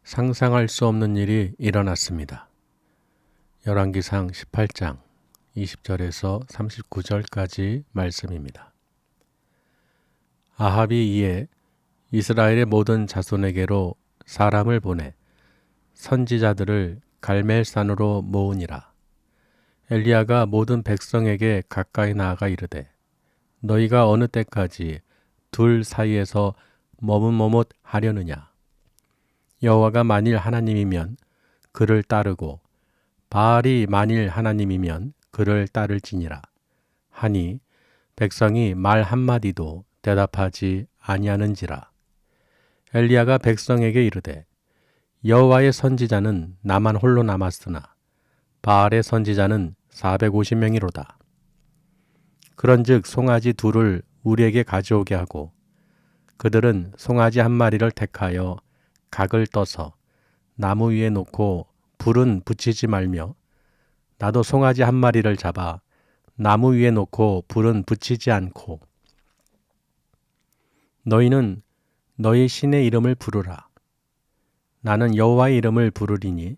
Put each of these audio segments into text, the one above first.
상상할 수 없는 일이 일어났습니다. 열왕기상 18장 20절에서 39절까지 말씀입니다. 아합이 이에 이스라엘의 모든 자손에게로 사람을 보내 선지자들을 갈멜산으로 모으니라. 엘리야가 모든 백성에게 가까이 나아가 이르되 너희가 어느 때까지 둘 사이에서 머뭇머뭇 하려느냐. 여호와가 만일 하나님이면 그를 따르고 바알이 만일 하나님이면 그를 따를지니라 하니 백성이 말 한마디도 대답하지 아니하는지라. 엘리야가 백성에게 이르되 여호와의 선지자는 나만 홀로 남았으나 바알의 선지자는 450명이로다. 그런즉 송아지 둘을 우리에게 가져오게 하고 그들은 송아지 한 마리를 택하여 각을 떠서 나무 위에 놓고 불은 붙이지 말며 나도 송아지 한 마리를 잡아 나무 위에 놓고 불은 붙이지 않고 너희는 너희 신의 이름을 부르라. 나는 여호와의 이름을 부르리니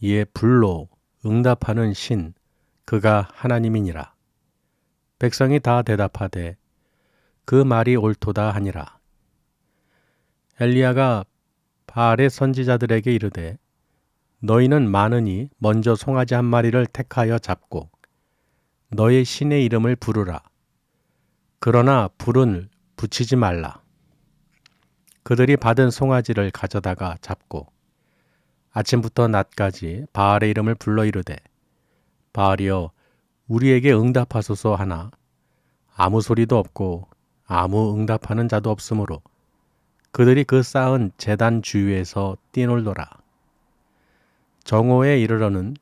이에 불로 응답하는 신 그가 하나님이니라. 백성이 다 대답하되 그 말이 옳도다 하니라. 엘리야가 바알의 선지자들에게 이르되 너희는 많으니 먼저 송아지 한 마리를 택하여 잡고 너의 신의 이름을 부르라. 그러나 불은 붙이지 말라. 그들이 받은 송아지를 가져다가 잡고 아침부터 낮까지 바알의 이름을 불러 이르되 바알이여 우리에게 응답하소서 하나 아무 소리도 없고 아무 응답하는 자도 없으므로 그들이 그 쌓은 제단 주위에서 뛰놀더라. 정오에 이르러는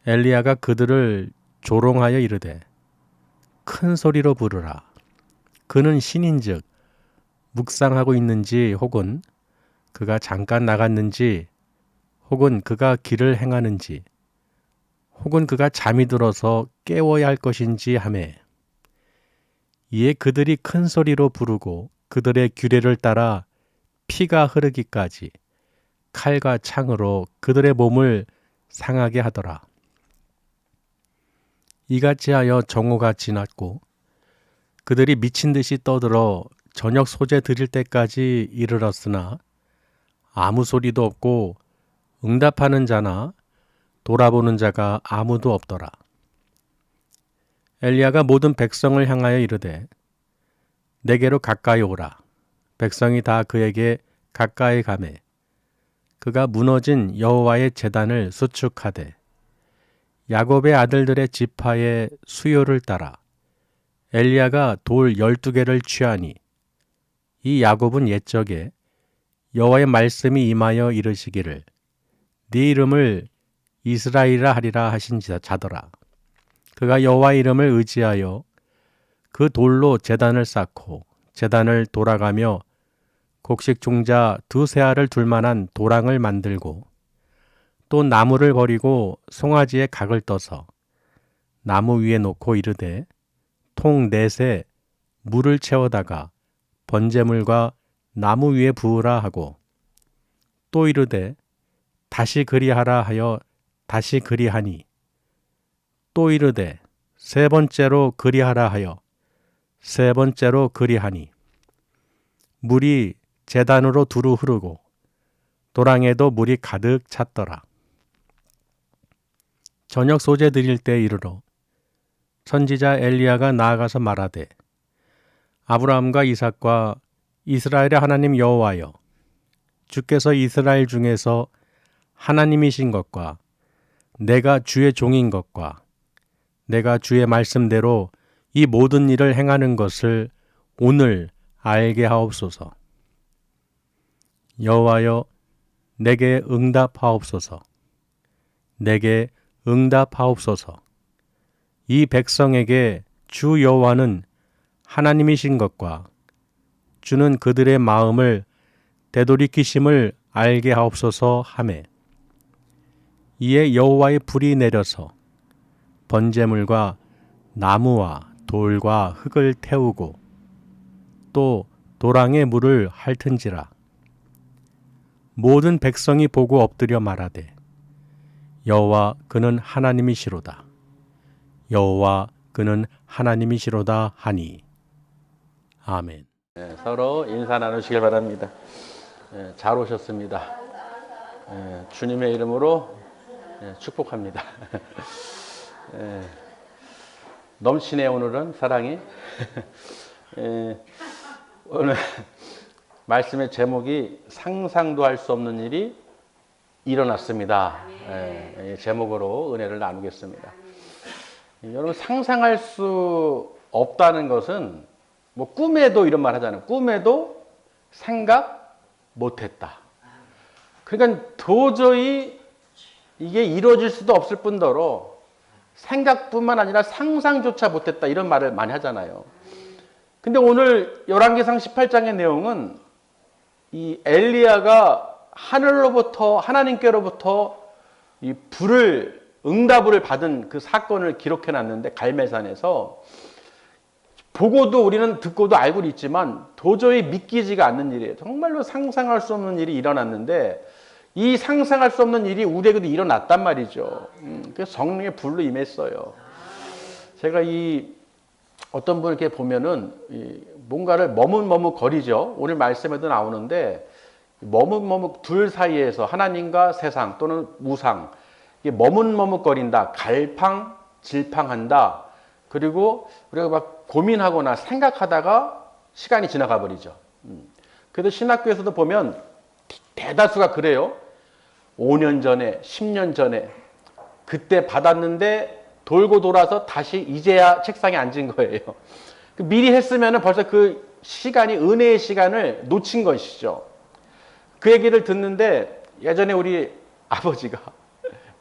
엘리야가 그들을 조롱하여 이르되 큰 소리로 부르라. 그는 신인즉 묵상하고 있는지 혹은 그가 잠깐 나갔는지 혹은 그가 길을 행하는지 혹은 그가 잠이 들어서 깨워야 할 것인지 하매 이에 그들이 큰 소리로 부르고 그들의 규례를 따라 피가 흐르기까지 칼과 창으로 그들의 몸을 상하게 하더라. 이같이 하여 정오가 지났고 그들이 미친 듯이 떠들어 저녁 소재 드릴 때까지 이르렀으나 아무 소리도 없고 응답하는 자나 돌아보는 자가 아무도 없더라. 엘리야가 모든 백성을 향하여 이르되 내게로 가까이 오라. 백성이 다 그에게 가까이 가매 그가 무너진 여호와의 제단을 수축하되 야곱의 아들들의 지파의 수요를 따라 엘리야가 돌 12개를 취하니 이 야곱은 옛적에 여호와의 말씀이 임하여 이르시기를 네 이름을 이스라엘이라 하리라 하신 자더라. 그가 여호와의 이름을 의지하여 그 돌로 제단을 쌓고 제단을 돌아가며 곡식 종자 2-3알을 둘 만한 도랑을 만들고 또 나무를 버리고 송아지의 각을 떠서 나무 위에 놓고 이르되 통 넷에 물을 채워다가 번제물과 나무 위에 부으라 하고 또 이르되 다시 그리하라 하여 다시 그리하니 또 이르되 세 번째로 그리하라 하여 세 번째로 그리하니 물이 제단으로 두루 흐르고 도랑에도 물이 가득 찼더라. 저녁 소재 드릴 때 이르러 선지자 엘리야가 나아가서 말하되 아브라함과 이삭과 이스라엘의 하나님 여호와여 주께서 이스라엘 중에서 하나님이신 것과 내가 주의 종인 것과 내가 주의 말씀대로 이 모든 일을 행하는 것을 오늘 알게 하옵소서. 여호와여 내게 응답하옵소서. 내게 응답하옵소서. 이 백성에게 주 여호와는 하나님이신 것과 주는 그들의 마음을 되돌이키심을 알게 하옵소서 하매 이에 여호와의 불이 내려서 번제물과 나무와 돌과 흙을 태우고 또 도랑에 물을 핥은지라 모든 백성이 보고 엎드려 말하되 여호와 그는 하나님이시로다. 여호와 그는 하나님이시로다 하니. 아멘. 서로 인사 나누시길 바랍니다. 잘 오셨습니다. 주님의 이름으로 축복합니다. 넘치네 오늘은 사랑이. 오늘 말씀의 제목이 상상도 할 수 없는 일이 일어났습니다. 제목으로 은혜를 나누겠습니다. 여러분, 상상할 수 없다는 것은 뭐 꿈에도 이런 말 하잖아요. 꿈에도 생각 못했다. 그러니까 도저히 이게 이루어질 수도 없을 뿐더러 생각뿐만 아니라 상상조차 못했다, 이런 말을 많이 하잖아요. 근데 오늘 열왕기상 18장의 내용은 이 엘리야가 하늘로부터, 하나님께로부터 이 응답을 받은 그 사건을 기록해 놨는데, 갈멜산에서 보고도 우리는 듣고도 알고 있지만 도저히 믿기지가 않는 일이에요. 정말로 상상할 수 없는 일이 일어났는데, 이 상상할 수 없는 일이 우리에게도 일어났단 말이죠. 그래서 성령의 불로 임했어요. 제가 어떤 분을 이렇게 보면은 뭔가를 머뭇머뭇거리죠. 오늘 말씀에도 나오는데, 머뭇머뭇 둘 사이에서 하나님과 세상 또는 우상, 이게 머뭇머뭇거린다, 갈팡질팡한다. 그리고 우리가 막 고민하거나 생각하다가 시간이 지나가 버리죠. 그래도 신학교에서도 보면 대다수가 그래요. 5년 전에, 10년 전에 그때 받았는데 돌고 돌아서 다시 이제야 책상에 앉은 거예요. 미리 했으면 벌써 그 시간이, 은혜의 시간을 놓친 것이죠. 그 얘기를 듣는데, 예전에 우리 아버지가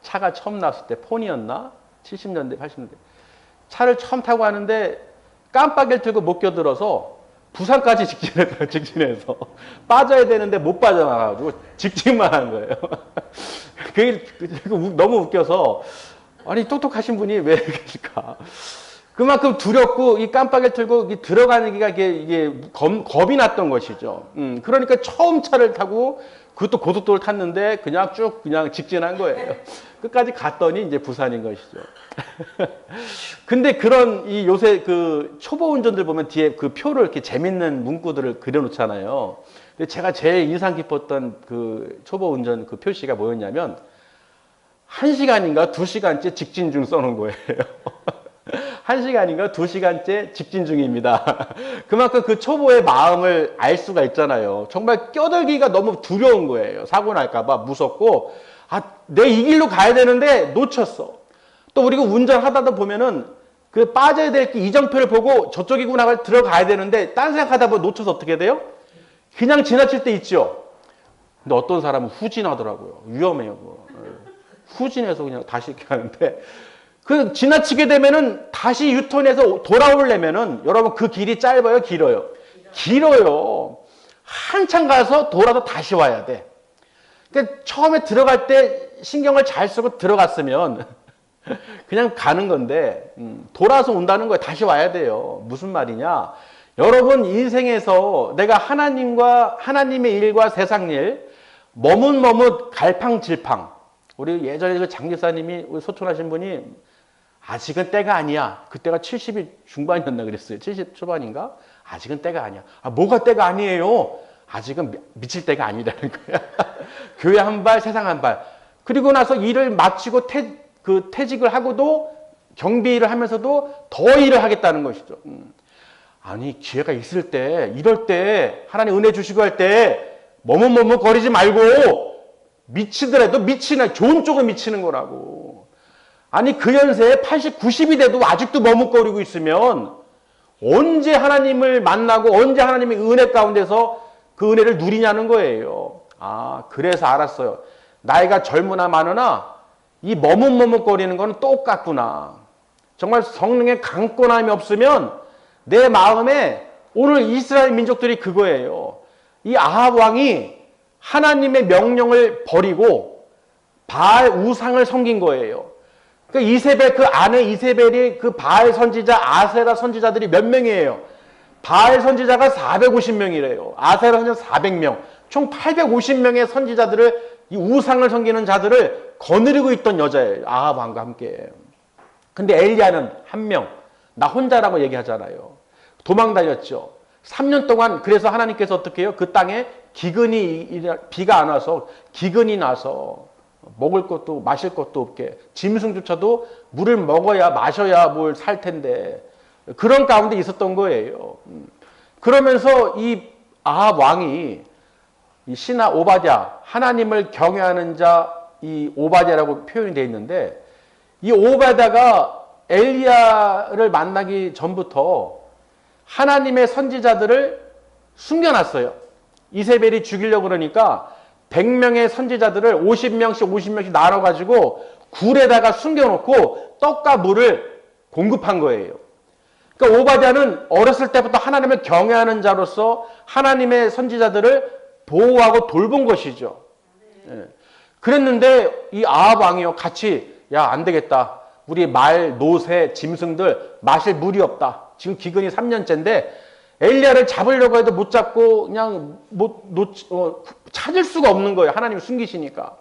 차가 처음 나왔을 때, 폰이었나? 70년대, 80년대. 차를 처음 타고 가는데 깜빡이를 틀고 못 껴들어서 부산까지 직진해서 빠져야 되는데 못 빠져나가가지고 직진만 한 거예요. 그게 너무 웃겨서, 아니 똑똑하신 분이 왜 그러실까? 그만큼 두렵고 이 깜빡이를 틀고 들어가는 이게 겁이 났던 것이죠. 그러니까 처음 차를 타고 그것도 고속도로를 탔는데 그냥 직진한 거예요. 끝까지 갔더니 이제 부산인 것이죠. 근데 그런 요새 그 초보 운전들 보면 뒤에 그 표를 이렇게 재밌는 문구들을 그려놓잖아요. 근데 제가 제일 인상 깊었던 그 초보 운전 그 표시가 뭐였냐면, 1시간인가 2시간째 직진 중 써놓은 거예요. 1시간인가 2시간째 직진 중입니다. 그만큼 그 초보의 마음을 알 수가 있잖아요. 정말 껴들기가 너무 두려운 거예요. 사고 날까봐 무섭고, 내 이 길로 가야 되는데 놓쳤어. 또 우리가 운전하다 보면은 그 빠져야 될 길 이정표를 보고 저쪽이구나 들어가야 되는데 딴 생각하다 보면 놓쳐서 어떻게 돼요? 그냥 지나칠 때 있죠. 근데 어떤 사람은 후진하더라고요. 위험해요. 후진해서 그냥 다시 이렇게 하는데, 그 지나치게 되면은 다시 유턴해서 돌아오려면은, 여러분 그 길이 짧아요, 길어요? 길어요. 한참 가서 돌아서 다시 와야 돼. 그러니까 처음에 들어갈 때 신경을 잘 쓰고 들어갔으면 그냥 가는 건데, 돌아서 온다는 거예요. 다시 와야 돼요. 무슨 말이냐? 여러분 인생에서 내가 하나님의 일과 세상 일, 머뭇머뭇 갈팡질팡. 우리 예전에 그 장교사님이, 우리 소촌하신 분이, 아직은 때가 아니야. 그때가 70이 중반이었나 그랬어요. 70 초반인가? 아직은 때가 아니야. 뭐가 때가 아니에요? 아직은 미칠 때가 아니라는 거야. 교회 한 발, 세상 한 발. 그리고 나서 일을 마치고 퇴직을 하고도, 경비 일을 하면서도 더 일을 하겠다는 것이죠. 아니, 기회가 있을 때, 이럴 때, 하나님 은혜 주시고 할 때, 머뭇머뭇거리지 말고, 미치더라도 좋은 쪽을 미치는 거라고. 아니, 그 연세에 80, 90이 돼도 아직도 머뭇거리고 있으면 언제 하나님을 만나고 언제 하나님의 은혜 가운데서 그 은혜를 누리냐는 거예요. 그래서 알았어요. 나이가 젊으나 많으나 이 머뭇머뭇거리는 건 똑같구나. 정말 성령의 강권함이 없으면 내 마음에, 오늘 이스라엘 민족들이 그거예요. 이 아합 왕이 하나님의 명령을 버리고 바알 우상을 섬긴 거예요. 그러니까 이세벨, 그 아내 이세벨이 그 바알 선지자, 아세라 선지자들이 몇 명이에요? 바알 선지자가 450명이래요. 아세라 선지자 400명. 총 850명의 선지자들을, 이 우상을 섬기는 자들을 거느리고 있던 여자예요. 아합 왕과 함께. 근데 엘리야는 한 명, 나 혼자라고 얘기하잖아요. 도망 다녔죠. 3년 동안. 그래서 하나님께서 어떻게 해요? 그 땅에 비가 안 와서 기근이 나서 먹을 것도 마실 것도 없게, 짐승조차도 물을 먹어야 마셔야 뭘 살 텐데 그런 가운데 있었던 거예요. 그러면서 이 아합 왕이 이 신하 오바댜, 하나님을 경외하는 자, 이 오바댜라고 표현이 되어 있는데, 이 오바댜가 엘리야를 만나기 전부터 하나님의 선지자들을 숨겨놨어요. 이세벨이 죽이려고 그러니까 100명의 선지자들을 50명씩 나눠가지고 굴에다가 숨겨놓고 떡과 물을 공급한 거예요. 그러니까 오바댜는 어렸을 때부터 하나님을 경외하는 자로서 하나님의 선지자들을 보호하고 돌본 것이죠. 예. 그랬는데 이 아합 왕이요, 같이, 야, 안 되겠다. 우리 말, 노새, 짐승들 마실 물이 없다. 지금 기근이 3년째인데 엘리야를 잡으려고 해도 못 잡고 그냥 찾을 수가 없는 거예요. 하나님이 숨기시니까.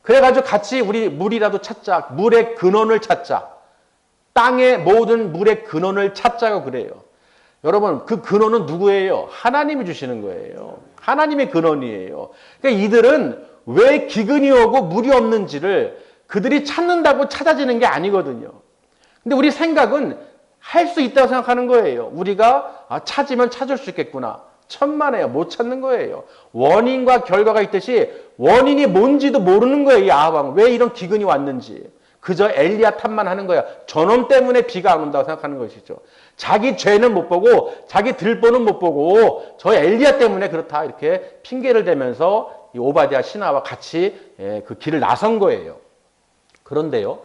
그래가지고 같이 우리 물이라도 찾자. 물의 근원을 찾자. 땅의 모든 물의 근원을 찾자고 그래요. 여러분, 그 근원은 누구예요? 하나님이 주시는 거예요. 하나님의 근원이에요. 그러니까 이들은 왜 기근이 오고 물이 없는지를 그들이 찾는다고 찾아지는 게 아니거든요. 근데 우리 생각은 할 수 있다고 생각하는 거예요. 우리가 찾으면 찾을 수 있겠구나. 천만에요. 못 찾는 거예요. 원인과 결과가 있듯이 원인이 뭔지도 모르는 거예요. 이 아합 왕은. 왜 이런 기근이 왔는지. 그저 엘리야 탓만 하는 거야. 저놈 때문에 비가 안 온다고 생각하는 것이죠. 자기 죄는 못 보고 자기 들보는 못 보고 저 엘리야 때문에 그렇다 이렇게 핑계를 대면서 이 오바댜 신하와 같이 그 길을 나선 거예요. 그런데요,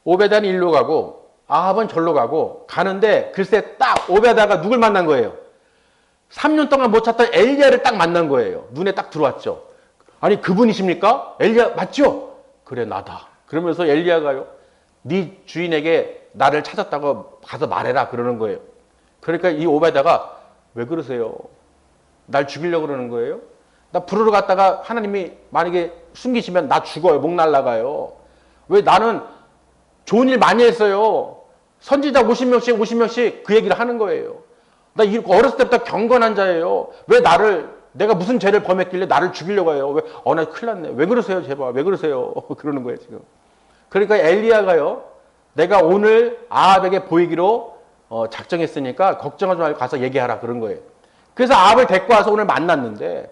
오베다는 일로 가고 아합은 절로 가고 가는데 글쎄 딱 오베다가 누굴 만난 거예요? 3년 동안 못 찾던 엘리야를 딱 만난 거예요. 눈에 딱 들어왔죠. 아니 그분이십니까? 엘리야 맞죠? 그래 나다. 그러면서 엘리야가요, 네 주인에게 나를 찾았다고 가서 말해라 그러는 거예요. 그러니까 이 오베다가 왜 그러세요? 날 죽이려고 그러는 거예요? 나 부르러 갔다가 하나님이 만약에 숨기시면 나 죽어요. 목 날라가요. 왜 나는 좋은 일 많이 했어요. 선지자 50명씩 그 얘기를 하는 거예요. 나 어렸을 때부터 경건한 자예요. 왜 내가 무슨 죄를 범했길래 나를 죽이려고 해요. 나 큰일 났네. 왜 그러세요, 제발. 왜 그러세요? 그러는 거예요, 지금. 그러니까 엘리야가요, 내가 오늘 아합에게 보이기로 작정했으니까 걱정하지 말고 가서 얘기하라. 그런 거예요. 그래서 아합을 데리고 와서 오늘 만났는데,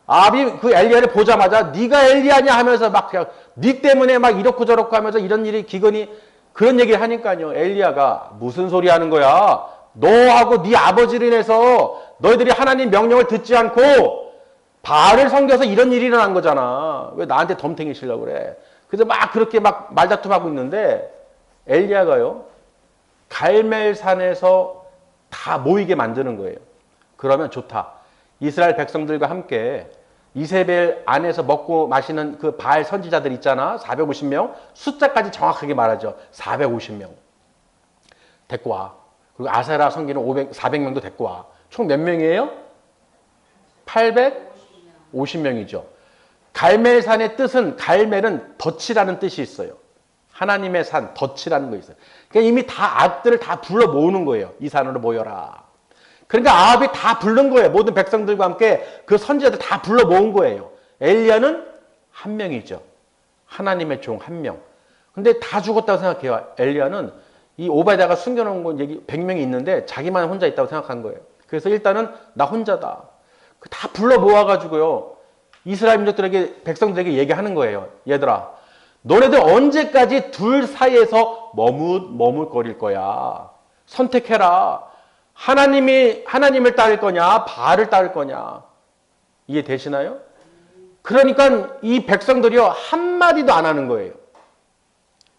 아합이 그 엘리야를 보자마자 네가 엘리야냐 하면서 막 그냥 네 때문에 막 이렇고 저렇고 하면서 이런 일이 기근이 그런 얘기를 하니까요. 엘리야가 무슨 소리 하는 거야? 너하고 네 아버지를 인해서 너희들이 하나님 명령을 듣지 않고 바알을 섬겨서 이런 일이 일어난 거잖아. 왜 나한테 덤탱이 치려고 그래? 그래서 막 그렇게 막 말다툼하고 있는데 엘리야가요, 갈멜산에서 다 모이게 만드는 거예요. 그러면 좋다. 이스라엘 백성들과 함께 이세벨 안에서 먹고 마시는 그 바알 선지자들 있잖아. 450명. 숫자까지 정확하게 말하죠. 450명. 데리고 와. 그리고 아세라 섬기는 400명도 데리고 와. 총 몇 명이에요? 850명이죠. 갈멜산의 뜻은, 갈멜은 덫이라는 뜻이 있어요. 하나님의 산, 덫이라는 거 있어요. 그러니까 이미 다 악들을 다 불러 모으는 거예요. 이 산으로 모여라. 그러니까 아합이 다 부른 거예요. 모든 백성들과 함께 그 선지자들 다 불러 모은 거예요. 엘리야는 한 명이죠. 하나님의 종 한 명. 근데 다 죽었다고 생각해요. 엘리야는 이 오바댜가 숨겨놓은 건 얘기 100명이 있는데 자기만 혼자 있다고 생각한 거예요. 그래서 일단은 나 혼자다. 다 불러 모아가지고요, 이스라엘 민족들에게, 백성들에게 얘기하는 거예요. 얘들아, 너네들 언제까지 둘 사이에서 머뭇거릴 거야? 선택해라. 하나님을 따를 거냐, 바알을 따를 거냐. 이해되시나요? 그러니까 이 백성들이요, 한마디도 안 하는 거예요.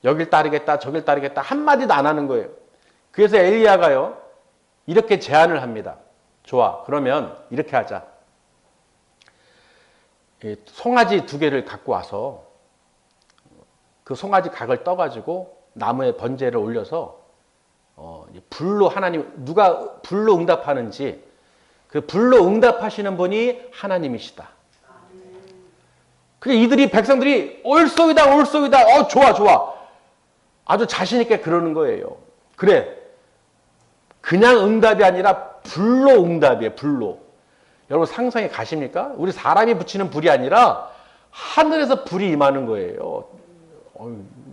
여길 따르겠다, 저길 따르겠다, 한마디도 안 하는 거예요. 그래서 엘리야가요, 이렇게 제안을 합니다. 좋아, 그러면 이렇게 하자. 송아지 2개를 갖고 와서 그 송아지 각을 떠가지고 나무에 번제를 올려서 불로 누가 불로 응답하는지, 그 불로 응답하시는 분이 하나님이시다. 그게 이들이 백성들이 옳소이다 옳소이다 좋아 좋아 아주 자신 있게 그러는 거예요. 그래 그냥 응답이 아니라 불로 응답이에요. 불로. 여러분 상상이 가십니까? 우리 사람이 붙이는 불이 아니라 하늘에서 불이 임하는 거예요.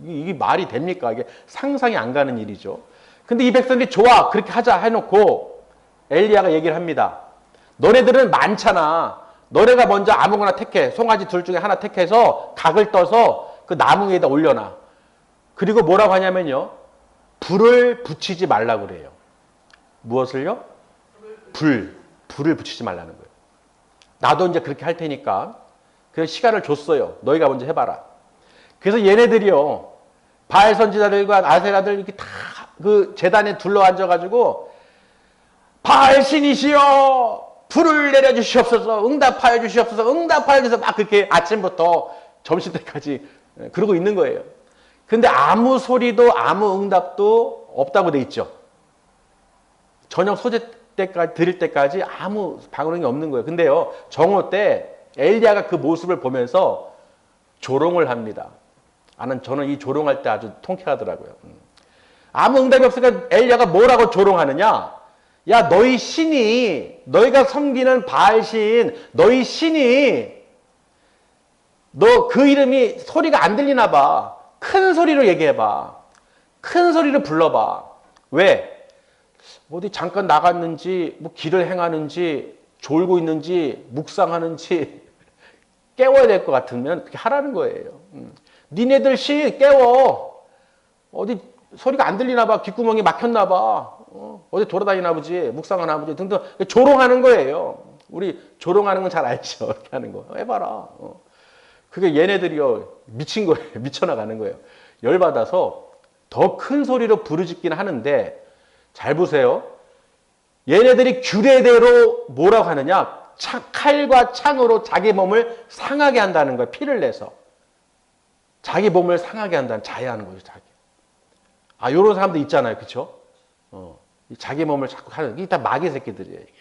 이게 말이 됩니까? 이게 상상이 안 가는 일이죠. 근데 이 백성들이 좋아 그렇게 하자 해놓고 엘리야가 얘기를 합니다. 너네들은 많잖아. 너네가 먼저 아무거나 택해. 송아지 둘 중에 하나 택해서 각을 떠서 그 나무 위에다 올려놔. 그리고 뭐라고 하냐면요. 불을 붙이지 말라고 그래요. 무엇을요? 불을 붙이지 말라는 거예요. 나도 이제 그렇게 할 테니까. 그래서 시간을 줬어요. 너희가 먼저 해봐라. 그래서 얘네들이요. 바알 선지자들과 아세라들 이렇게 다 그 제단에 둘러 앉아가지고 바알 신이시여 불을 내려주시옵소서 응답하여 주시옵소서 응답하여 주셔서 막 그렇게 아침부터 점심때까지 그러고 있는 거예요. 근데 아무 소리도 아무 응답도 없다고 돼 있죠. 저녁 소재 때까지 드릴 때까지 아무 방언이 없는 거예요. 근데요 정오 때 엘리야가 그 모습을 보면서 조롱을 합니다. 저는 이 조롱할 때 아주 통쾌하더라고요. 아무 응답이 없으니까 엘리야가 뭐라고 조롱하느냐? 야 너희 신이 너희가 섬기는 바알신 너희 신이 너 그 이름이 소리가 안 들리나 봐. 큰 소리로 얘기해봐. 큰 소리로 불러봐. 왜? 어디 잠깐 나갔는지 뭐 길을 행하는지 졸고 있는지 묵상하는지 깨워야 될 것 같으면 그렇게 하라는 거예요. 니네들 신 깨워. 어디 소리가 안 들리나 봐. 귓구멍이 막혔나 봐. 어디 돌아다니나 보지. 묵상하나 보지. 등등. 조롱하는 거예요. 우리 조롱하는 건 잘 알죠. 이렇게 하는 거. 해봐라. 그게 얘네들이요. 미친 거예요. 미쳐나가는 거예요. 열받아서 더 큰 소리로 부르짖긴 하는데 잘 보세요. 얘네들이 규례대로 뭐라고 하느냐. 칼과 창으로 자기 몸을 상하게 한다는 거예요. 피를 내서. 자기 몸을 상하게 한다는 자해하는 거죠. 자기. 요런 사람도 있잖아요. 그쵸? 자기 몸을 자꾸 하는, 이게 다 마귀 새끼들이에요. 이게.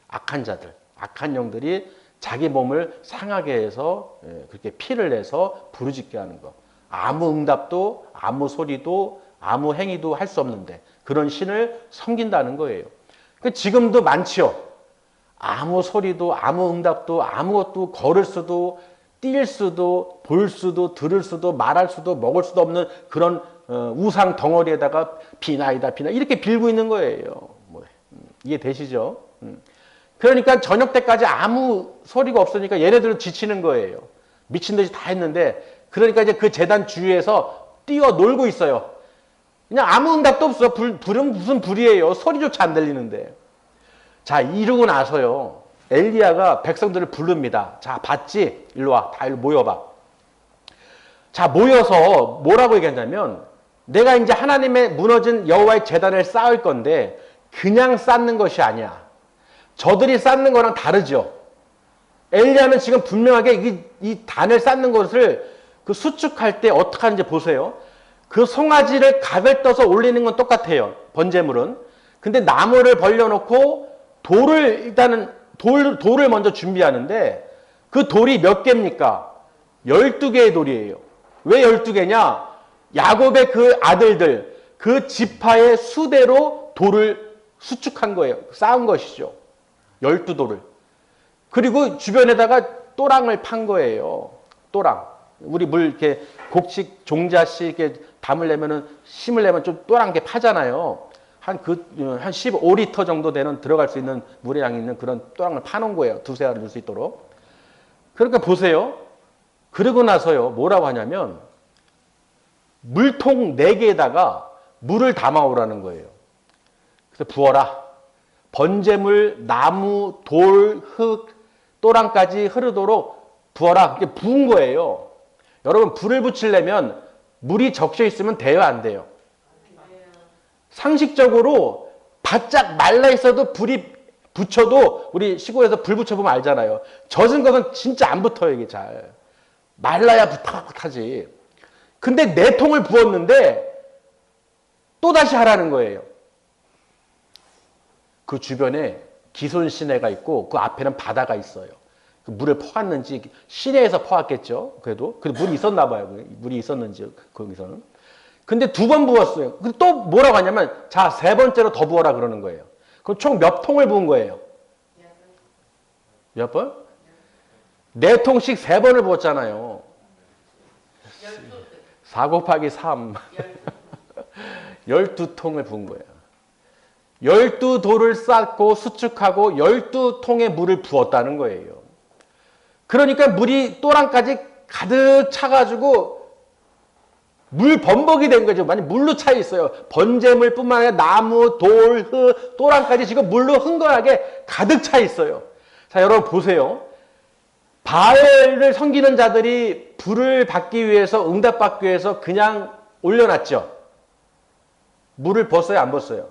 악한 자들, 악한 영들이 자기 몸을 상하게 해서 그렇게 피를 내서 부르짖게 하는 거. 아무 응답도, 아무 소리도, 아무 행위도 할 수 없는데 그런 신을 섬긴다는 거예요. 지금도 많지요. 아무 소리도, 아무 응답도, 아무것도 걸을 수도, 뛸 수도, 볼 수도, 들을 수도, 말할 수도, 먹을 수도 없는 그런 우상 덩어리에다가 비나이다 비나 이렇게 빌고 있는 거예요. 이해되시죠? 그러니까 저녁 때까지 아무 소리가 없으니까 얘네들은 지치는 거예요. 미친 듯이 다 했는데 그러니까 이제 그 제단 주위에서 뛰어 놀고 있어요. 그냥 아무 응답도 없어. 불은 무슨 불이에요. 소리조차 안 들리는데. 자 이러고 나서요. 엘리야가 백성들을 부릅니다. 자 봤지? 일로 와. 다 일로 모여봐. 자 모여서 뭐라고 얘기하냐면 내가 이제 하나님의 무너진 여호와의 제단을 쌓을 건데 그냥 쌓는 것이 아니야. 저들이 쌓는 거랑 다르죠. 엘리야는 지금 분명하게 이 단을 쌓는 것을 그 수축할 때 어떻게 하는지 보세요. 그 송아지를 각을 떠서 올리는 건 똑같아요. 번제물은. 근데 나무를 벌려놓고 돌을 일단은 돌을 먼저 준비하는데 그 돌이 몇 개입니까? 12개의 돌이에요. 왜 12개냐? 야곱의 그 아들들, 그 지파의 수대로 돌을 수축한 거예요. 쌓은 것이죠. 12돌을. 그리고 주변에다가 또랑을 판 거예요. 또랑. 우리 물 이렇게 곡식 종자씩 이렇게 담으려면은 심으려면 좀 또랑 게 파잖아요. 한 15리터 정도 되는 들어갈 수 있는 물의 양이 있는 그런 또랑을 파놓은 거예요. 두세 알을 넣을 수 있도록. 그러니까 보세요. 그러고 나서요. 뭐라고 하냐면 물통 4개에다가 물을 담아오라는 거예요. 그래서 부어라. 번제물, 나무, 돌, 흙, 또랑까지 흐르도록 부어라. 이렇게 부은 거예요. 여러분 불을 붙이려면 물이 적셔 있으면 돼요? 안 돼요? 상식적으로 바짝 말라 있어도 불이 붙여도 우리 시골에서 불 붙여보면 알잖아요. 젖은 것은 진짜 안 붙어요. 이게 잘. 말라야 붙하지. 근데 4통을 부었는데 또다시 하라는 거예요. 그 주변에 기손 시내가 있고 그 앞에는 바다가 있어요. 그 물을 퍼왔는지 시내에서 퍼왔겠죠. 그래도 물이 있었나 봐요. 물이 있었는지 거기서는. 근데 2번 부었어요. 근데 또 뭐라고 하냐면 자, 3번째로 더 부어라 그러는 거예요. 그럼 총 몇 통을 부은 거예요? 몇 번? 4통씩 3번을 부었잖아요. 4 곱하기 3. 12통을 부은 거예요. 12돌을 쌓고 수축하고 12통의 물을 부었다는 거예요. 그러니까 물이 또랑까지 가득 차가지고 물 범벅이 된 거죠. 많이 물로 차 있어요. 번제물뿐만 아니라 나무, 돌, 또랑까지 지금 물로 흥건하게 가득 차 있어요. 자, 여러분 보세요. 바알을 섬기는 자들이 불을 받기 위해서, 응답받기 위해서 그냥 올려놨죠. 물을 붓어요, 안 붓어요?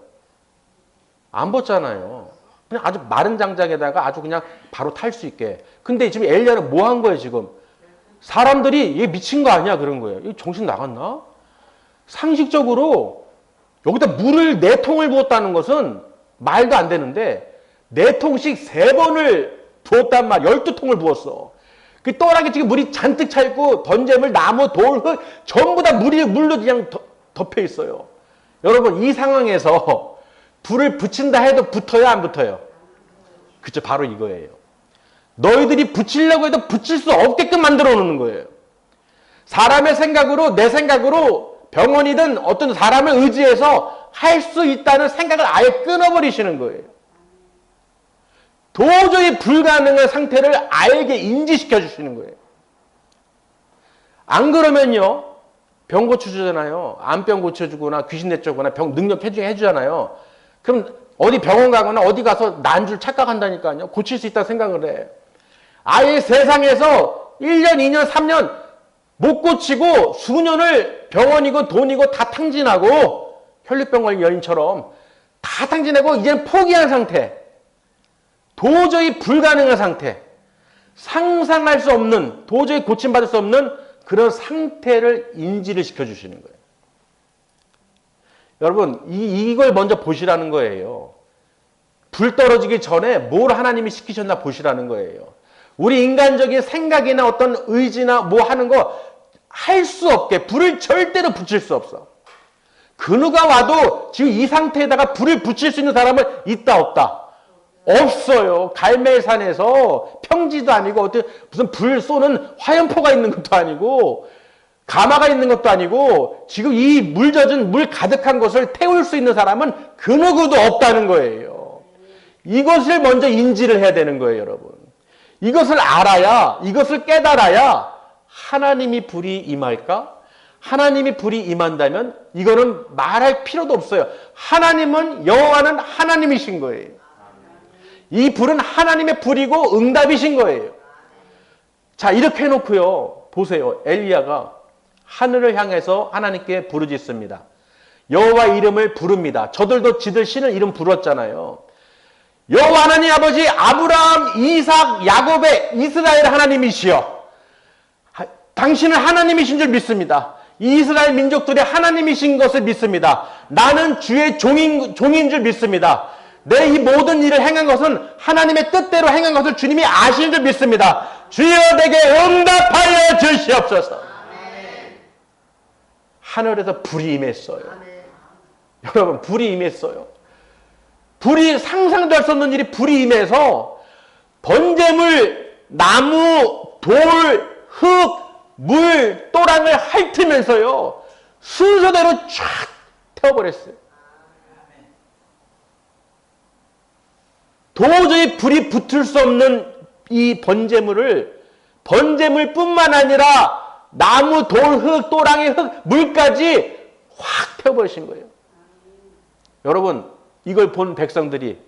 안 붓잖아요. 그냥 아주 마른 장작에다가 아주 그냥 바로 탈 수 있게. 근데 지금 엘리야는 뭐 한 거예요, 지금? 사람들이 얘 미친 거 아니야? 그런 거예요. 이 정신 나갔나? 상식적으로 여기다 물을 4통을 부었다는 것은 말도 안 되는데 4통씩 3번을 부었단 말, 12통을 부었어. 그 또랑에 지금 물이 잔뜩 차 있고 번제물, 나무, 돌, 흙 전부 다 물로 그냥 덮여 있어요. 여러분 이 상황에서 불을 붙인다 해도 붙어요, 안 붙어요? 그쵸, 바로 이거예요. 너희들이 붙이려고 해도 붙일 수 없게끔 만들어 놓는 거예요. 사람의 생각으로, 내 생각으로 병원이든 어떤 사람을 의지해서 할 수 있다는 생각을 아예 끊어버리시는 거예요. 도저히 불가능한 상태를 알게 인지시켜 주시는 거예요. 안 그러면요, 병 고쳐주잖아요. 암병 고쳐주거나 귀신 내쫓거나 병 능력 해주잖아요. 그럼 어디 병원 가거나 어디 가서 난 줄 착각한다니까요. 고칠 수 있다 생각을 해. 아예 세상에서 1년, 2년, 3년 못 고치고 수년을 병원이고 돈이고 다 탕진하고 혈류병 걸린 여인처럼 다 탕진하고 이제는 포기한 상태. 도저히 불가능한 상태. 상상할 수 없는, 도저히 고침받을 수 없는 그런 상태를 인지를 시켜주시는 거예요. 여러분, 이걸 먼저 보시라는 거예요. 불 떨어지기 전에 뭘 하나님이 시키셨나 보시라는 거예요. 우리 인간적인 생각이나 어떤 의지나 뭐 하는 거 할 수 없게 불을 절대로 붙일 수 없어. 그 누가 와도 지금 이 상태에다가 불을 붙일 수 있는 사람은 있다 없다? 없어요. 갈멜산에서 평지도 아니고 어떤 무슨 불 쏘는 화염포가 있는 것도 아니고 가마가 있는 것도 아니고 지금 이 물 젖은 물 가득한 것을 태울 수 있는 사람은 그 누구도 없다는 거예요. 이것을 먼저 인지를 해야 되는 거예요, 여러분. 이것을 알아야, 이것을 깨달아야 하나님이 불이 임할까? 하나님이 불이 임한다면 이거는 말할 필요도 없어요. 하나님은, 여호와는 하나님이신 거예요. 이 불은 하나님의 불이고 응답이신 거예요. 자, 이렇게 해놓고요. 보세요. 엘리야가 하늘을 향해서 하나님께 부르짖습니다. 여호와 이름을 부릅니다. 저들도 지들 신을 이름 부르었잖아요. 여호와 하나님 아버지 아브라함, 이삭, 야곱의 이스라엘 하나님이시여. 당신은 하나님이신 줄 믿습니다. 이 이스라엘 민족들의 하나님이신 것을 믿습니다. 나는 주의 종인 줄 믿습니다. 내 이 모든 일을 행한 것은 하나님의 뜻대로 행한 것을 주님이 아시는 줄 믿습니다. 주여 내게 응답하여 주시옵소서. 아멘. 하늘에서 불이 임했어요. 아멘. 여러분, 불이 임했어요. 불이 상상도 할 수 없는 일이 불이 임해서 번제물, 나무, 돌, 흙, 물, 또랑을 핥으면서요. 순서대로 쫙 태워버렸어요. 도저히 불이 붙을 수 없는 이 번제물을 번제물뿐만 아니라 나무, 돌, 흙, 또랑의 흙, 물까지 확 태워버리신 거예요. 여러분, 이걸 본 백성들이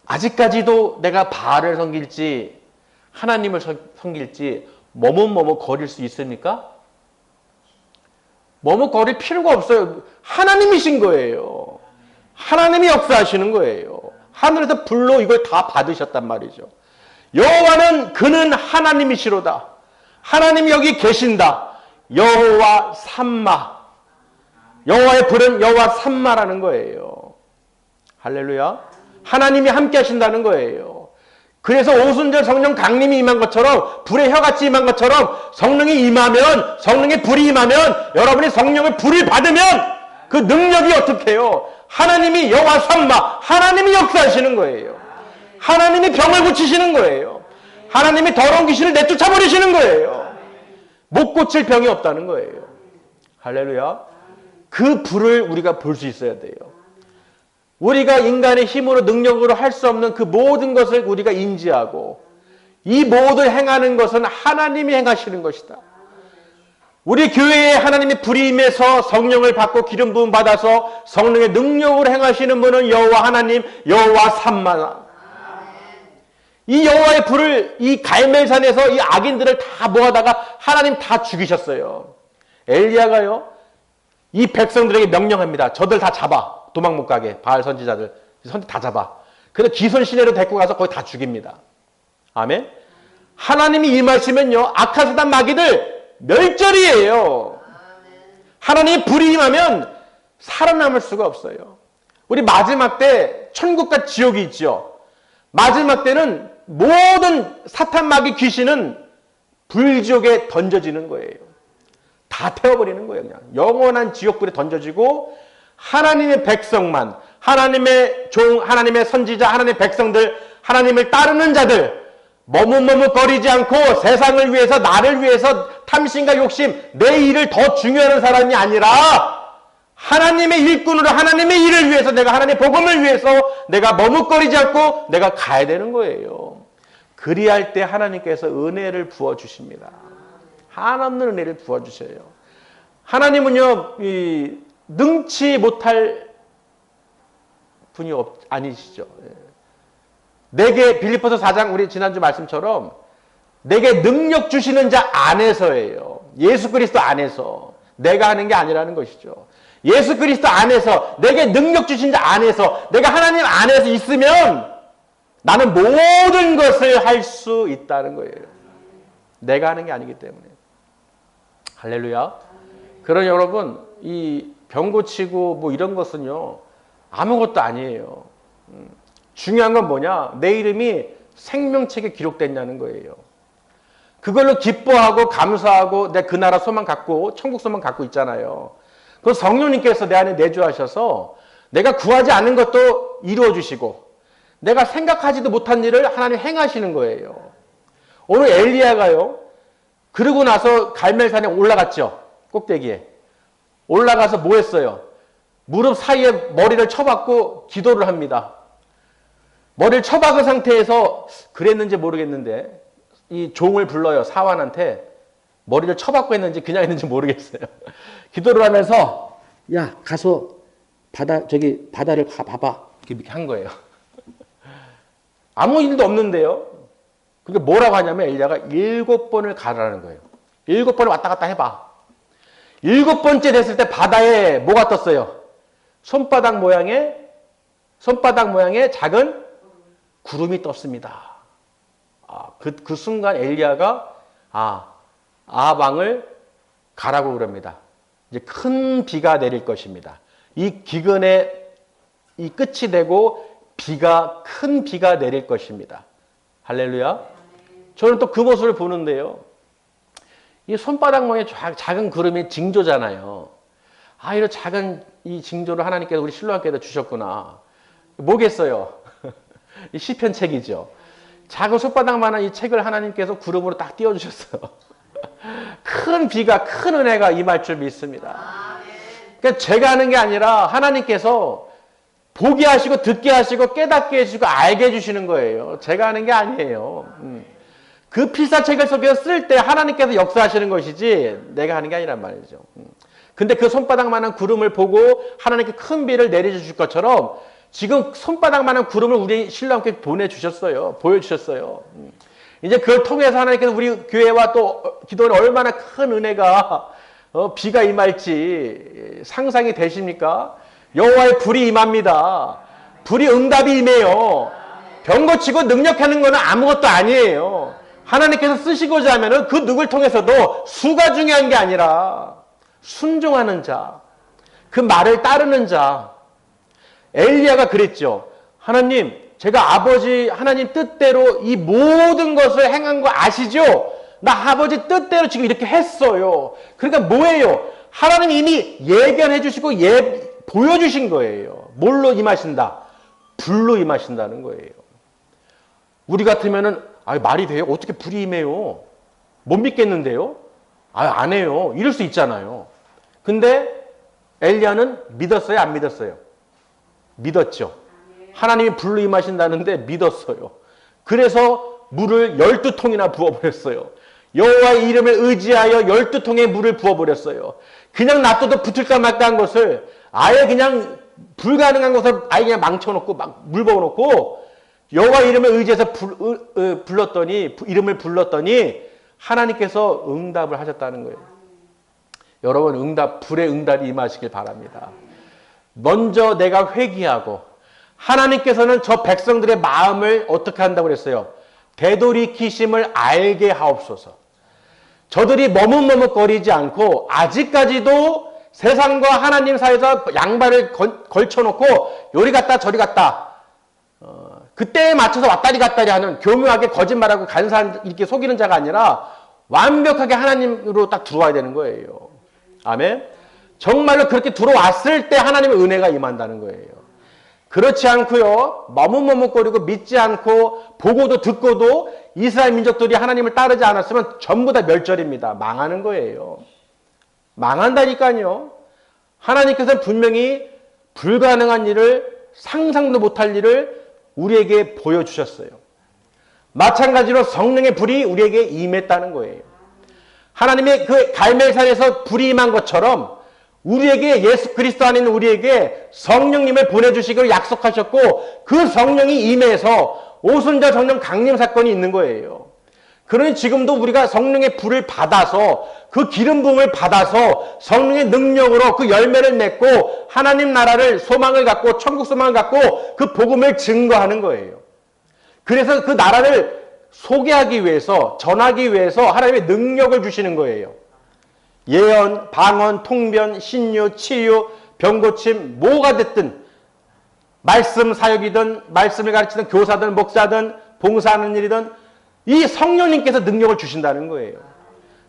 아직까지도 내가 바알을 섬길지 하나님을 섬길지 머뭇머뭇거릴 수 있습니까? 머뭇거릴 필요가 없어요. 하나님이신 거예요. 하나님이 역사하시는 거예요. 하늘에서 불로 이걸 다 받으셨단 말이죠. 여호와는 그는 하나님이시로다. 하나님이 여기 계신다. 여호와 삼마. 여호와의 불은 여호와 삼마라는 거예요. 할렐루야. 하나님이 함께 하신다는 거예요. 그래서 오순절 성령 강림이 임한 것처럼 불의 혀같이 임한 것처럼 성령이 임하면 성령의 불이 임하면 여러분이 성령의 불을 받으면 그 능력이 어떻게 해요? 하나님이 여호와 삼마 하나님이 역사하시는 거예요. 하나님이 병을 고치시는 거예요. 하나님이 더러운 귀신을 내쫓아버리시는 거예요. 못 고칠 병이 없다는 거예요. 할렐루야. 그 불을 우리가 볼 수 있어야 돼요. 우리가 인간의 힘으로 능력으로 할 수 없는 그 모든 것을 우리가 인지하고 이 모든 행하는 것은 하나님이 행하시는 것이다. 우리 교회에 하나님의 불이 임해서 성령을 받고 기름 부음 받아서 성령의 능력으로 행하시는 분은 여호와 하나님, 여호와 삼마. 이 여호와의 불을 이 갈멜산에서 이 악인들을 다 모아다가 하나님 다 죽이셨어요. 엘리야가요, 이 백성들에게 명령합니다. 저들 다 잡아. 도망 못 가게. 바알 선지자들. 다 잡아. 그래서 기손 시내로 데리고 가서 거기 다 죽입니다. 아멘. 하나님이 임하시면요, 악하사단 마귀들 멸절이에요. 하나님이 불이 임하면 살아남을 수가 없어요. 우리 마지막 때 천국과 지옥이 있죠. 마지막 때는 모든 사탄 마귀 귀신은 불지옥에 던져지는 거예요. 다 태워버리는 거예요. 그냥 영원한 지옥불에 던져지고 하나님의 백성만, 하나님의 종, 하나님의 선지자, 하나님의 백성들, 하나님을 따르는 자들, 머뭇머뭇거리지 않고 세상을 위해서, 나를 위해서 탐심과 욕심, 내 일을 더 중요한 사람이 아니라 하나님의 일꾼으로 하나님의 일을 위해서, 내가 하나님의 복음을 위해서 내가 머뭇거리지 않고 내가 가야 되는 거예요. 그리할 때 하나님께서 은혜를 부어주십니다. 한없는 은혜를 부어주셔요. 하나님은요, 능치 못할 분이 아니시죠. 내게 빌립보서 4장 우리 지난주 말씀처럼 내게 능력 주시는 자 안에서예요. 예수 그리스도 안에서. 내가 하는 게 아니라는 것이죠. 예수 그리스도 안에서, 내게 능력 주신 자 안에서, 내가 하나님 안에서 있으면 나는 모든 것을 할 수 있다는 거예요. 내가 하는 게 아니기 때문에. 할렐루야. 그러니 여러분, 이 병 고치고 뭐 이런 것은요, 아무것도 아니에요. 중요한 건 뭐냐? 내 이름이 생명책에 기록됐냐는 거예요. 그걸로 기뻐하고 감사하고 내 그 나라 소망 갖고 천국 소망 갖고 있잖아요. 그 성령님께서 내 안에 내주하셔서 내가 구하지 않는 것도 이루어 주시고 내가 생각하지도 못한 일을 하나님 행하시는 거예요. 오늘 엘리야가요, 그러고 나서 갈멜산에 올라갔죠. 꼭대기에. 올라가서 뭐 했어요? 무릎 사이에 머리를 쳐박고 기도를 합니다. 머리를 쳐박은 상태에서 그랬는지 모르겠는데 이 종을 불러요. 사환한테. 머리를 쳐박고 했는지 그냥 했는지 모르겠어요. 기도를 하면서 야 가서 바다를 봐봐. 이렇게 한 거예요. 아무 일도 없는데요. 그게 뭐라고 하냐면 엘리야가 7번을 가라는 거예요. 7번을 왔다 갔다 해봐. 7번째 됐을 때 바다에 뭐가 떴어요? 손바닥 모양의 작은 구름이 떴습니다. 그 순간 엘리야가 아합 왕을 가라고 그럽니다. 이제 큰 비가 내릴 것입니다. 이 기근의 이 끝이 되고 큰 비가 내릴 것입니다. 할렐루야. 저는 또 그 모습을 보는데요. 이 손바닥 모양의 작은 구름이 징조잖아요. 이런 작은 이 징조를 하나님께서 우리 신랑께서 주셨구나. 뭐겠어요? 이 시편 책이죠. 작은 손바닥만한 이 책을 하나님께서 구름으로 딱 띄워주셨어요. 큰 비가, 큰 은혜가 임할 줄 믿습니다. 그러니까 제가 하는 게 아니라 하나님께서 보게 하시고 듣게 하시고 깨닫게 해주시고 알게 해주시는 거예요. 제가 하는 게 아니에요. 그 필사책을 속에서 쓸 때 하나님께서 역사하시는 것이지 내가 하는 게 아니란 말이죠. 근데 그 손바닥만한 구름을 보고 하나님께 큰 비를 내려주실 것처럼 지금 손바닥만한 구름을 우리 신랑께 보내주셨어요. 보여주셨어요. 이제 그걸 통해서 하나님께서 우리 교회와 또 기도는 얼마나 큰 은혜가 비가 임할지 상상이 되십니까? 여호와의 불이 임합니다. 불이 응답이 임해요. 병 고치고 능력하는 거는 아무것도 아니에요. 하나님께서 쓰시고자 하면은 그 누굴 통해서도 수가 중요한 게 아니라 순종하는 자, 그 말을 따르는 자. 엘리야가 그랬죠. 하나님, 제가 아버지 하나님 뜻대로 이 모든 것을 행한 거 아시죠? 나 아버지 뜻대로 지금 이렇게 했어요. 그러니까 뭐예요? 하나님이 이미 예견해 주시고 보여주신 거예요. 뭘로 임하신다? 불로 임하신다는 거예요. 우리 같으면은 말이 돼요? 어떻게 불이 임해요? 못 믿겠는데요? 안 해요. 이럴 수 있잖아요. 근데 엘리야는 믿었어요? 안 믿었어요? 믿었죠. 하나님이 불로 임하신다는데 믿었어요. 그래서 물을 12통이나 부어버렸어요. 여호와의 이름을 의지하여 12통의 물을 부어버렸어요. 그냥 놔둬도 붙을까 말까 한 것을 아예 그냥 불가능한 것을 아예 그냥 망쳐놓고 물 부어놓고 여호와의 이름을 의지해서 이름을 불렀더니 하나님께서 응답을 하셨다는 거예요. 여러분 불의 응답이 임하시길 바랍니다. 먼저 내가 회개하고 하나님께서는 저 백성들의 마음을 어떻게 한다고 그랬어요? 되돌이키심을 알게 하옵소서. 저들이 머뭇머뭇거리지 않고 아직까지도 세상과 하나님 사이에서 양발을 걸쳐놓고 요리 갔다 저리 갔다 그때에 맞춰서 왔다리 갔다리 하는 교묘하게 거짓말하고 간사한 이렇게 속이는 자가 아니라 완벽하게 하나님으로 딱 들어와야 되는 거예요. 아멘. 정말로 그렇게 들어왔을 때 하나님의 은혜가 임한다는 거예요. 그렇지 않고요. 머뭇머뭇거리고 믿지 않고 보고도 듣고도 이스라엘 민족들이 하나님을 따르지 않았으면 전부 다 멸절입니다. 망하는 거예요. 망한다니까요. 하나님께서는 분명히 불가능한 일을 상상도 못할 일을 우리에게 보여주셨어요. 마찬가지로 성령의 불이 우리에게 임했다는 거예요. 하나님의 그 갈멜산에서 불이 임한 것처럼 우리에게 예수 그리스도 안에 있는 우리에게 성령님을 보내주시기로 약속하셨고 그 성령이 임해서 오순절 성령 강림 사건이 있는 거예요. 그러니 지금도 우리가 성령의 불을 받아서 그 기름 부음을 받아서 성령의 능력으로 그 열매를 맺고 하나님 나라를 소망을 갖고 천국 소망을 갖고 그 복음을 증거하는 거예요. 그래서 그 나라를 소개하기 위해서 전하기 위해서 하나님의 능력을 주시는 거예요. 예언, 방언, 통변, 신유, 치유, 병고침 뭐가 됐든 말씀 사역이든 말씀을 가르치는 교사든 목사든 봉사하는 일이든 이 성령님께서 능력을 주신다는 거예요.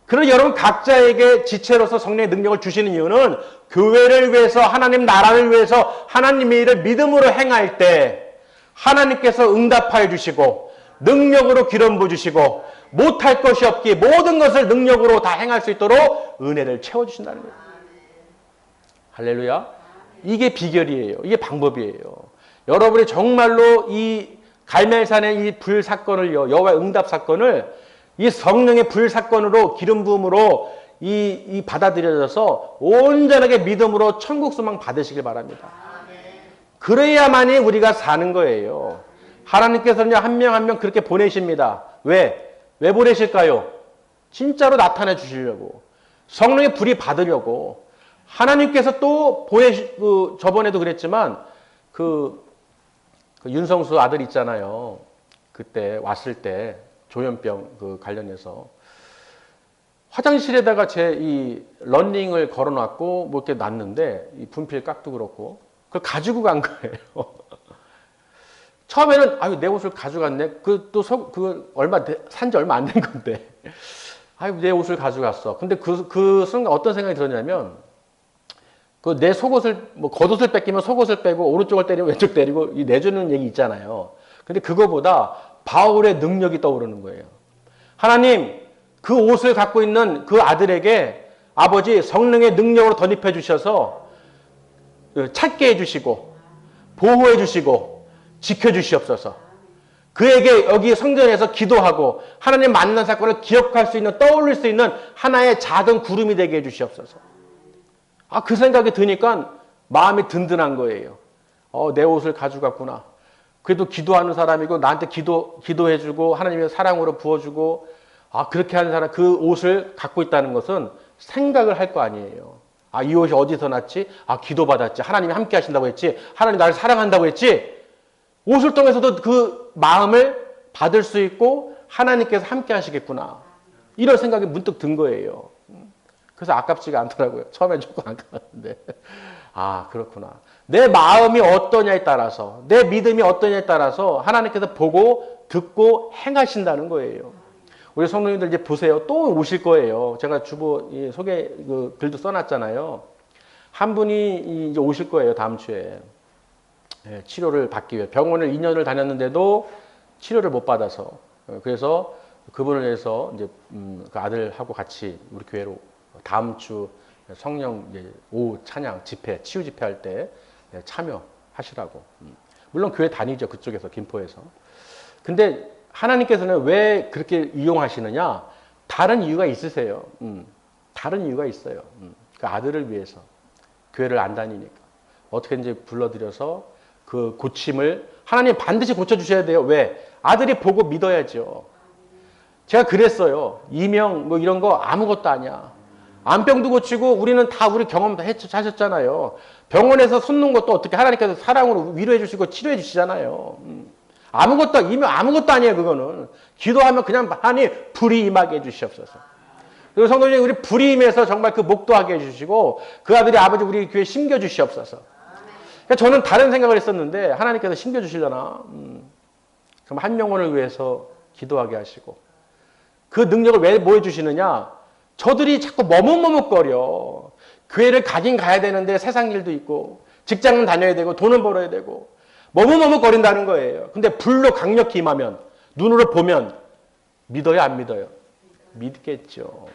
그래서 여러분 각자에게 지체로서 성령의 능력을 주시는 이유는 교회를 위해서 하나님 나라를 위해서 하나님의 일을 믿음으로 행할 때 하나님께서 응답하여 주시고 능력으로 기름 부어주시고 못할 것이 없기 모든 것을 능력으로 다 행할 수 있도록 은혜를 채워주신다는 거예요. 할렐루야. 이게 비결이에요. 이게 방법이에요. 여러분이 정말로 이 갈멜산의 이 불 사건을요, 여호와의 응답 사건을 이 성령의 불 사건으로 기름 부음으로 이 받아들여져서 온전하게 믿음으로 천국 소망 받으시길 바랍니다. 그래야만이 우리가 사는 거예요. 하나님께서는 한 명 한 명 그렇게 보내십니다. 왜? 왜 보내실까요? 진짜로 나타내 주시려고. 성령의 불이 받으려고. 하나님께서 또 저번에도 그랬지만 그 윤성수 아들 있잖아요. 그때 왔을 때 조현병 관련해서 화장실에다가 제 이 런닝을 걸어놨고 뭐 이렇게 놨는데 이 분필 깍도 그렇고 그걸 가지고 간 거예요. 처음에는 내 옷을 가져갔네. 그 얼마 산지 얼마 안 된 건데. 내 옷을 가져갔어. 근데 그 순간 어떤 생각이 들었냐면 내 속옷을 겉옷을 뺏기면 속옷을 빼고 오른쪽을 때리면 왼쪽 때리고 내주는 얘기 있잖아요. 근데 그거보다 바울의 능력이 떠오르는 거예요. 하나님 그 옷을 갖고 있는 그 아들에게 아버지 성령의 능력으로 덧입혀 주셔서 찾게 해주시고 보호해 주시고 지켜주시옵소서. 그에게 여기 성전에서 기도하고 하나님 만난 사건을 기억할 수 있는 떠올릴 수 있는 하나의 작은 구름이 되게 해주시옵소서. 그 생각이 드니까 마음이 든든한 거예요. 내 옷을 가져갔구나. 그래도 기도하는 사람이고 나한테 기도해주고 하나님의 사랑으로 부어주고 그렇게 하는 사람 그 옷을 갖고 있다는 것은 생각을 할 거 아니에요. 이 옷이 어디서 났지? 기도받았지. 하나님이 함께 하신다고 했지. 하나님 나를 사랑한다고 했지. 옷을 통해서도 그 마음을 받을 수 있고 하나님께서 함께 하시겠구나. 이런 생각이 문득 든 거예요. 그래서 아깝지가 않더라고요. 처음엔 조금 아까웠는데. 아, 그렇구나. 내 마음이 어떠냐에 따라서, 내 믿음이 어떠냐에 따라서 하나님께서 보고 듣고 행하신다는 거예요. 우리 성도님들 이제 보세요. 또 오실 거예요. 제가 주보 소개 그 글도 써놨잖아요. 한 분이 이제 오실 거예요. 다음 주에. 예, 치료를 받기 위해. 병원을 2년을 다녔는데도 치료를 못 받아서. 그래서 그분을 위해서 이제 그 아들하고 같이 우리 교회로 다음 주 성령 이제 오후 찬양 집회, 치유 집회 할 때 참여하시라고. 물론 교회 다니죠. 그쪽에서, 김포에서. 근데 하나님께서는 왜 그렇게 이용하시느냐? 다른 이유가 있으세요. 다른 이유가 있어요. 그 아들을 위해서. 교회를 안 다니니까. 어떻게든지 불러들여서 그 고침을 하나님 반드시 고쳐주셔야 돼요. 왜? 아들이 보고 믿어야죠. 제가 그랬어요. 이명 뭐 이런 거 아무것도 아니야. 암병도 고치고 우리는 다 우리 경험 다 하셨잖아요. 병원에서 손 놓은 것도 어떻게 하나님께서 사랑으로 위로해 주시고 치료해 주시잖아요. 아무것도 이명 아무것도 아니에요. 그거는 기도하면 그냥 하나님 불이 임하게 해주시옵소서. 그리고 성도님 우리 불이 임해서 정말 그 목도하게 해주시고 그 아들이 아버지 우리 교회 심겨 주시옵소서. 그러니까 저는 다른 생각을 했었는데 하나님께서 심겨 주시려나 정말 한 영혼을 위해서 기도하게 하시고 그 능력을 왜 뭐 해주시느냐? 저들이 자꾸 머뭇머뭇거려. 교회를 가긴 가야 되는데 세상 일도 있고 직장은 다녀야 되고 돈은 벌어야 되고 머뭇머뭇거린다는 거예요. 근데 불로 강력히 임하면 눈으로 보면 믿어요 안 믿어요? 믿겠죠.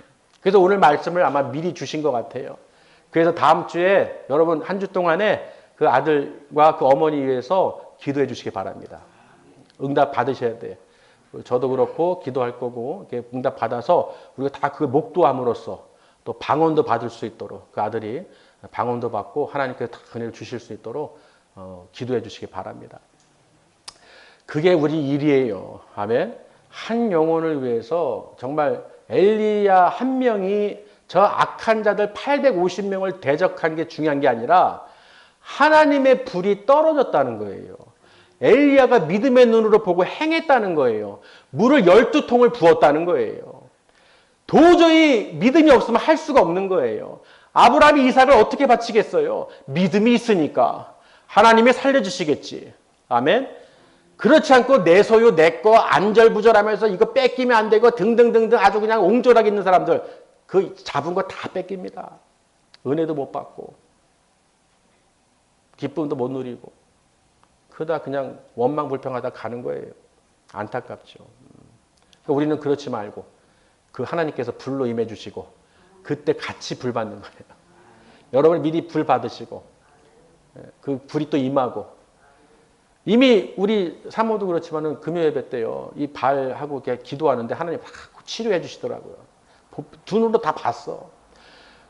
그래서 오늘 말씀을 아마 미리 주신 것 같아요. 그래서 다음 주에 여러분 한 주 동안에 그 아들과 그 어머니 위해서 기도해 주시기 바랍니다. 응답 받으셔야 돼요. 저도 그렇고 기도할 거고 응답 받아서 우리가 다 그 목도함으로써 또 방언도 받을 수 있도록 그 아들이 방언도 받고 하나님께서 다 은혜를 주실 수 있도록 기도해 주시기 바랍니다. 그게 우리 일이에요. 아멘. 한 영혼을 위해서 정말 엘리야 한 명이 저 악한 자들 850명을 대적한 게 중요한 게 아니라 하나님의 불이 떨어졌다는 거예요. 엘리야가 믿음의 눈으로 보고 행했다는 거예요. 물을 12통을 부었다는 거예요. 도저히 믿음이 없으면 할 수가 없는 거예요. 아브라함이 이삭을 어떻게 바치겠어요? 믿음이 있으니까. 하나님이 살려주시겠지. 아멘. 그렇지 않고 내 소유 내 거 안절부절하면서 이거 뺏기면 안 되고 등등등등 아주 그냥 옹졸하게 있는 사람들 그 잡은 거 다 뺏깁니다. 은혜도 못 받고 기쁨도 못 누리고 그러다 그냥 원망불평하다 가는 거예요. 안타깝죠. 그러니까 우리는 그렇지 말고 그 하나님께서 불로 임해 주시고 그때 같이 불 받는 거예요. 여러분 미리 불 받으시고 그 불이 또 임하고 이미 우리 사모도 그렇지만은 금요 예배 때요. 이 발하고 이렇게 기도하는데 하나님 막 치료해 주시더라고요. 두 눈으로 다 봤어.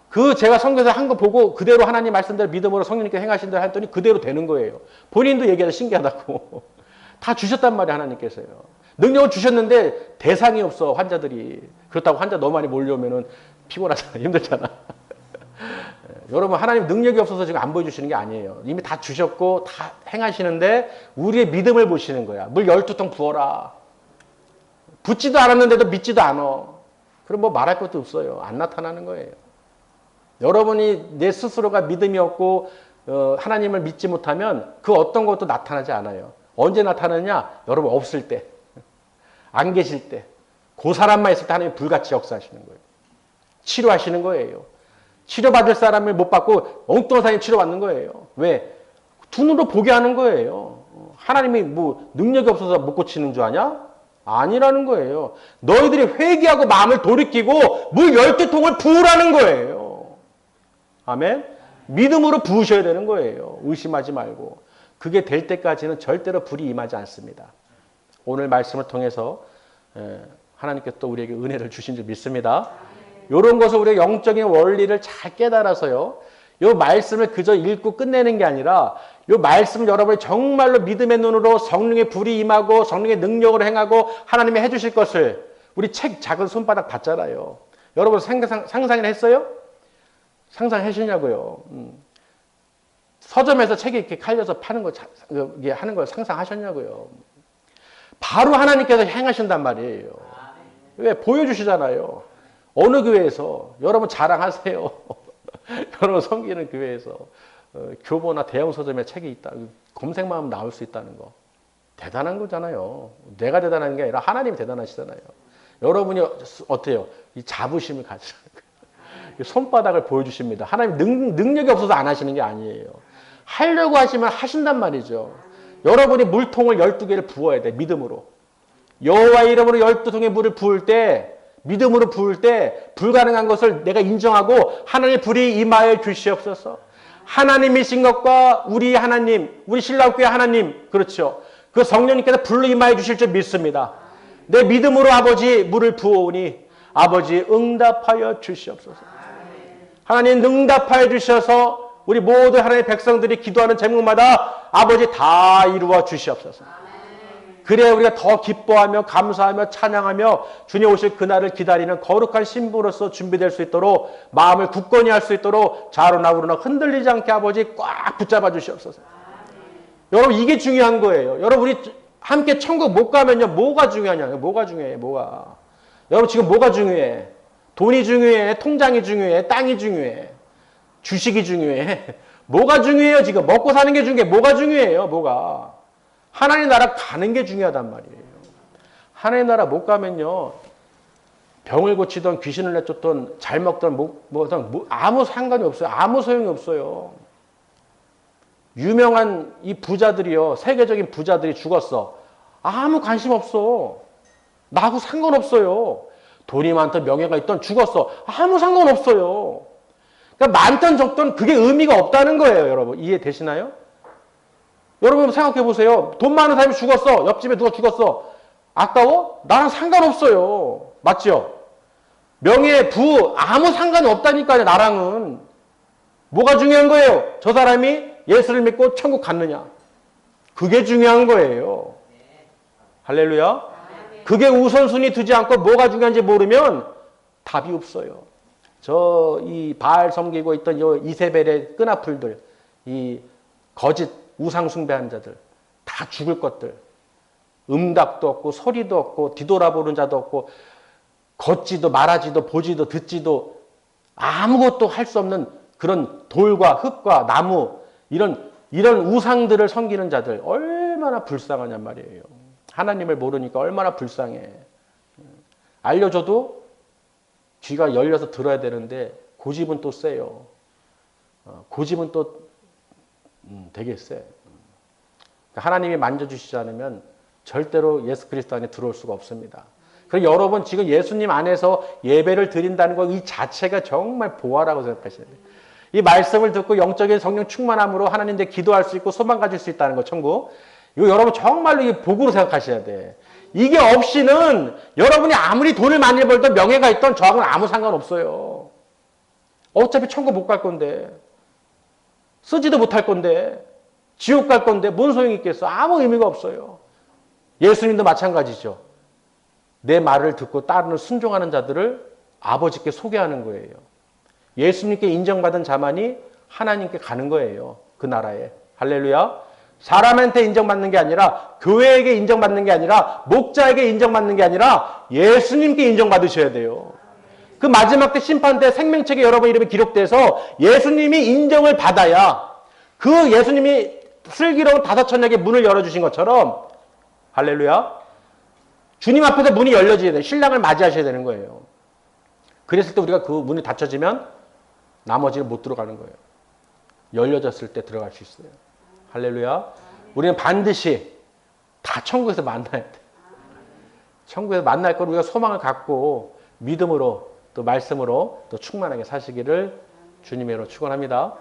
그 제가 성경에서 한 거 보고 그대로 하나님 말씀대로 믿음으로 성령님께 행하신 대로 했더니 그대로 되는 거예요. 본인도 얘기해서 신기하다고. 다 주셨단 말이에요. 하나님께서요. 능력을 주셨는데 대상이 없어 환자들이. 그렇다고 환자 너무 많이 몰려오면 피곤하잖아. 힘들잖아. 여러분 하나님 능력이 없어서 지금 안 보여주시는 게 아니에요. 이미 다 주셨고 다 행하시는데 우리의 믿음을 보시는 거야. 물 12통 부어라. 붓지도 않았는데도 믿지도 않아. 그럼 뭐 말할 것도 없어요. 안 나타나는 거예요. 여러분이 내 스스로가 믿음이 없고 하나님을 믿지 못하면 그 어떤 것도 나타나지 않아요. 언제 나타나느냐? 여러분 없을 때. 안 계실 때. 그 사람만 있을 때 하나님이 불같이 역사하시는 거예요. 치료하시는 거예요. 치료받을 사람을 못 받고 엉뚱한 사람이 치료받는 거예요. 왜? 두 눈으로 보게 하는 거예요. 하나님이 뭐 능력이 없어서 못 고치는 줄 아냐? 아니라는 거예요. 너희들이 회개하고 마음을 돌이키고 물 12통을 부으라는 거예요. 아멘? 믿음으로 부으셔야 되는 거예요. 의심하지 말고. 그게 될 때까지는 절대로 불이 임하지 않습니다. 오늘 말씀을 통해서 하나님께서 또 우리에게 은혜를 주신 줄 믿습니다. 이런 것을 우리가 영적인 원리를 잘 깨달아서요. 이 말씀을 그저 읽고 끝내는 게 아니라 이 말씀을 여러분이 정말로 믿음의 눈으로 성령의 불이 임하고 성령의 능력으로 행하고 하나님이 해주실 것을 우리 책 작은 손바닥 봤잖아요. 여러분 상상이나 했어요? 상상하시냐고요. 서점에서 책이 이렇게 칼려서 파는 거, 하는 걸 상상하셨냐고요. 바로 하나님께서 행하신단 말이에요. 왜? 보여주시잖아요. 어느 교회에서. 여러분 자랑하세요. 여러분 섬기는 교회에서. 교보나 대형 서점에 책이 있다. 검색만 하면 나올 수 있다는 거. 대단한 거잖아요. 내가 대단한 게 아니라 하나님이 대단하시잖아요. 여러분이 어때요? 이 자부심을 가지라는 거예요. 손바닥을 보여주십니다. 하나님 능력이 없어서 안 하시는 게 아니에요. 하려고 하시면 하신단 말이죠. 여러분이 물통을 12개를 부어야 돼. 믿음으로. 여호와 이름으로 12통의 물을 부을 때 믿음으로 부을 때 불가능한 것을 내가 인정하고 하나님의 불이 임하여 주시옵소서. 하나님이신 것과 우리 하나님, 우리 신랑교회 하나님, 그렇죠. 그 성령님께서 불로 임하여 주실 줄 믿습니다. 내 믿음으로 아버지 물을 부어오니 아버지 응답하여 주시옵소서. 하나님 응답하여 주셔서 우리 모든 하나님의 백성들이 기도하는 제목마다 아버지 다 이루어 주시옵소서. 그래야 우리가 더 기뻐하며 감사하며 찬양하며 주님 오실 그날을 기다리는 거룩한 신부로서 준비될 수 있도록 마음을 굳건히 할 수 있도록 좌로나 우로나 흔들리지 않게 아버지 꽉 붙잡아 주시옵소서. 여러분 이게 중요한 거예요. 여러분이 함께 천국 못 가면요 뭐가 중요하냐? 뭐가 중요해? 뭐가? 여러분 지금 뭐가 중요해? 돈이 중요해? 통장이 중요해? 땅이 중요해? 주식이 중요해? 뭐가 중요해요? 지금 먹고 사는 게 중요해? 뭐가 중요해요? 뭐가? 하나님 나라 가는 게 중요하단 말이에요. 하나님 나라 못 가면요 병을 고치던 귀신을 내쫓던 잘 먹던 아무 상관이 없어요. 아무 소용이 없어요. 유명한 이 부자들이요 세계적인 부자들이 죽었어. 아무 관심 없어. 나하고 상관없어요. 돈이 많던 명예가 있던 죽었어. 아무 상관없어요. 그러니까 많던 적던 그게 의미가 없다는 거예요. 여러분 이해되시나요? 여러분 생각해 보세요. 돈 많은 사람이 죽었어. 옆집에 누가 죽었어. 아까워? 나랑 상관없어요. 맞죠? 명예, 부 아무 상관이 없다니까요. 나랑은. 뭐가 중요한 거예요? 저 사람이 예수를 믿고 천국 갔느냐. 그게 중요한 거예요. 할렐루야. 그게 우선순위 두지 않고 뭐가 중요한지 모르면 답이 없어요. 저 이 바알 섬기고 있던 이세벨의 끈아풀들, 이 거짓 우상 숭배하는 자들, 다 죽을 것들. 음각도 없고 소리도 없고 뒤돌아보는 자도 없고 걷지도 말하지도 보지도 듣지도 아무것도 할 수 없는 그런 돌과 흙과 나무 이런 우상들을 섬기는 자들 얼마나 불쌍하냔 말이에요. 하나님을 모르니까 얼마나 불쌍해. 알려줘도 귀가 열려서 들어야 되는데 고집은 또 세요. 고집은 또 되게 세. 하나님이 만져주시지 않으면 절대로 예수 그리스도 안에 들어올 수가 없습니다. 그래서 여러분 지금 예수님 안에서 예배를 드린다는 것 이 자체가 정말 보화라고 생각하셔야 돼요. 이 말씀을 듣고 영적인 성령 충만함으로 하나님께 기도할 수 있고 소망 가질 수 있다는 거 천국. 이거 여러분 정말로 이 복으로 생각하셔야 돼. 이게 없이는 여러분이 아무리 돈을 많이 벌던 명예가 있던 저하고는 아무 상관없어요. 어차피 천국 못 갈 건데. 쓰지도 못할 건데. 지옥 갈 건데 뭔 소용이 있겠어. 아무 의미가 없어요. 예수님도 마찬가지죠. 내 말을 듣고 따르는 순종하는 자들을 아버지께 소개하는 거예요. 예수님께 인정받은 자만이 하나님께 가는 거예요. 그 나라에. 할렐루야. 사람한테 인정받는 게 아니라 교회에게 인정받는 게 아니라 목자에게 인정받는 게 아니라 예수님께 인정받으셔야 돼요. 그 마지막 때 심판 때 생명책에 여러분 이름이 기록돼서 예수님이 인정을 받아야 그 예수님이 슬기로운 다섯 천역의 문을 열어주신 것처럼 할렐루야. 주님 앞에서 문이 열려져야 돼요. 신랑을 맞이하셔야 되는 거예요. 그랬을 때 우리가 그 문이 닫혀지면 나머지는 못 들어가는 거예요. 열려졌을 때 들어갈 수 있어요. 할렐루야. 우리는 반드시 다 천국에서 만나야 돼. 천국에서 만날 걸 우리가 소망을 갖고 믿음으로 또 말씀으로 또 충만하게 사시기를 주님의 이름으로 축원합니다.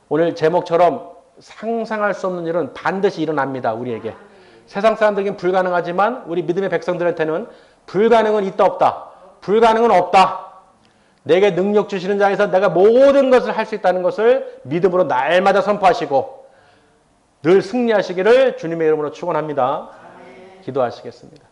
오늘 제목처럼 상상할 수 없는 일은 반드시 일어납니다. 우리에게. 세상 사람들에게는 불가능하지만 우리 믿음의 백성들한테는 불가능은 있다 없다. 불가능은 없다. 내게 능력 주시는 자에서 내가 모든 것을 할 수 있다는 것을 믿음으로 날마다 선포하시고 늘 승리하시기를 주님의 이름으로 축원합니다. 기도하시겠습니다.